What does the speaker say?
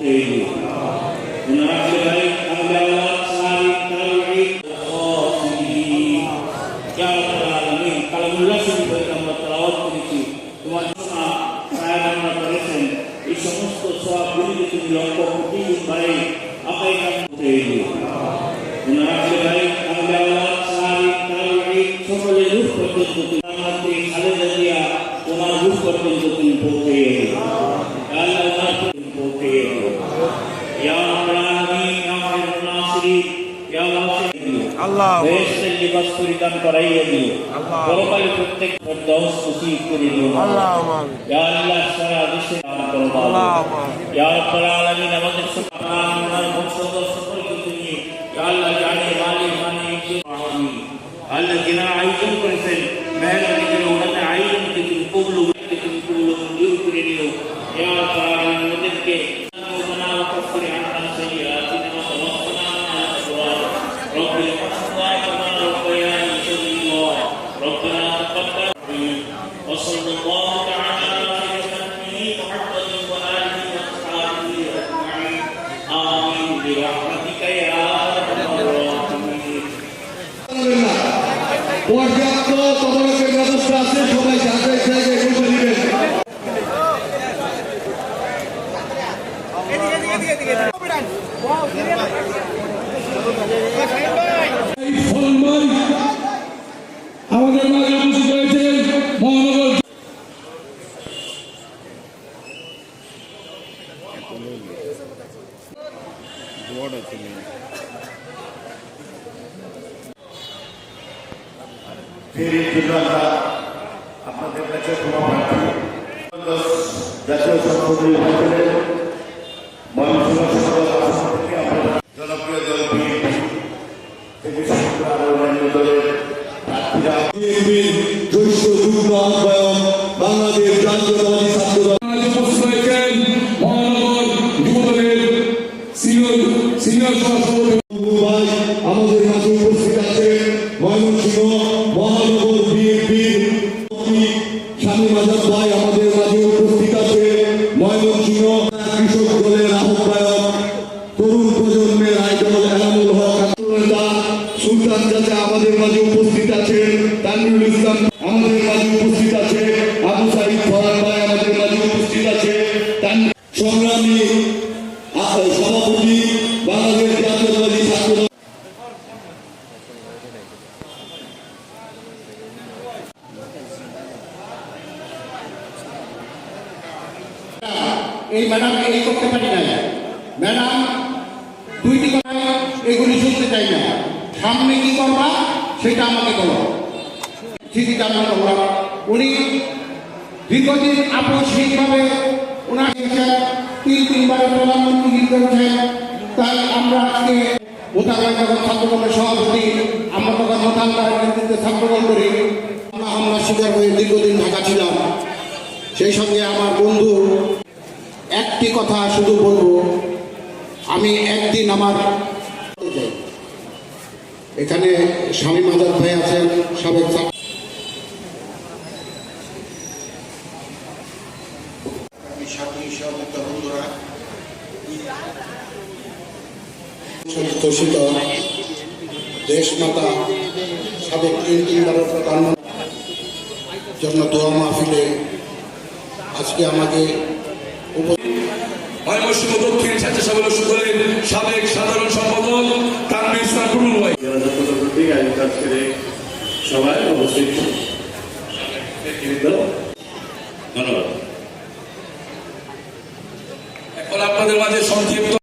এই সমস্ত সওয়াবগুলি তুমি লক্ষ কোটি গুণ বাড়াই আপাই কামতে সকলে রূপ পর্যন্ত তুমি খালেদা জিয়া ওনার রূপ পর্যন্ত তুমি পৌঁছে পৌঁছে আল্লাহ লিবাস পরিধান করাইয়া দিও পরকালে প্রত্যেক ফেরদাউস নসিব করে দিও আল্লাহ ইয়া আল্লাহ সারা দেশে নাম করো আল্লাহ ইয়া রাব্বুল আলামিন আমাদের সকল বংশধর সকলকে তুমি ইয়া আল্লাহ জানে মালিক মালিক আমিন আল্লাহ যিনি আয়োজন করেছেন মেহরবানি করে ওনাদের আয়োজনকে তুমি কবুল করে নিও ইয়া রাব্বুল আলামিন আমাদেরকে وصلى الله تعالى على نبينا محمد وآله وصحبه أجمعين آمين برحمتك يا أرحم الراحمين পর্যাপ্ত তদারকের ব্যবস্থা আছে সবাই যাদের জায়গায় বসে নেবেন আমাদের মাঝে উপস্থিত হয়েছেন মহানগর আপনাদের কাছে জাতীয় সংসদ নির্বাচনের জনপ্রিয় দল থেকে আরো অন্যান্য দলের প্রার্থীরা জ্যেষ্ঠ যুগ্ম আহ্বায়ক বাংলাদেশ জাতীয়তাবাদী ছাত্র দল সিনিয়র সভাপতি আমাদের মাঝে উপস্থিত আছেন ময়মনসিংহ মহানগর বিএনপির শামীম আজাদ ভাই আমাদের মাঝে উপস্থিত আছে ময়মনসিংহ কৃষক দলের আহ্বায়ক তরুণ প্রজন্মের আইডল এনামুল হক সুলতান চাচা আমাদের মাঝে উপস্থিত আছেন তানভীরুল ইসলাম আমাদের মাঝে উপস্থিত আছে আবু সাইদ ফরান ভাই আমাদের মাঝে উপস্থিত আছে সংগ্রামী সভাপতি বাংলাদেশ জাতীয়তাবাদী ছাত্র এই ম্যাডাম এই করতে পারি না ম্যাডাম দুইটি কথা এগুলি শুনতে চাই না সামনে কি করবা সেটা আমাকে বলো ঠিকই আমরা বললাম উনি দীর্ঘদিন আপসিকভাবে ওনাকে তিনবারের প্রধানমন্ত্রী করেছেন তাই আমরা আজকে মোতাবেক ছাত্রদলের সভাপতি আমরা তখন মোতাবেক নেতৃত্বে ছাত্রদল করি আমরা শিকার হয়ে দীর্ঘদিন ঢাকা ছিলাম সেই সঙ্গে আমার বন্ধু একটি কথা শুধু বলবো আমি একদিন আমার এখানে শামীম আজাদ ভাই আছেন সাবেক দেশমাতা সাবেক তিনবারের প্রধানমন্ত্রী জন্য দোয়া মাহফিলে আজকে আমাকে ময়মনসিংহ দক্ষিণ স্বেচ্ছাসেবক দলের সাবেক সাধারণ সম্পাদক তানভীর ইসলাম ভাই সবাই অবশ্যই ধন্যবাদ। এখন আপনাদের মাঝে সংক্ষিপ্ত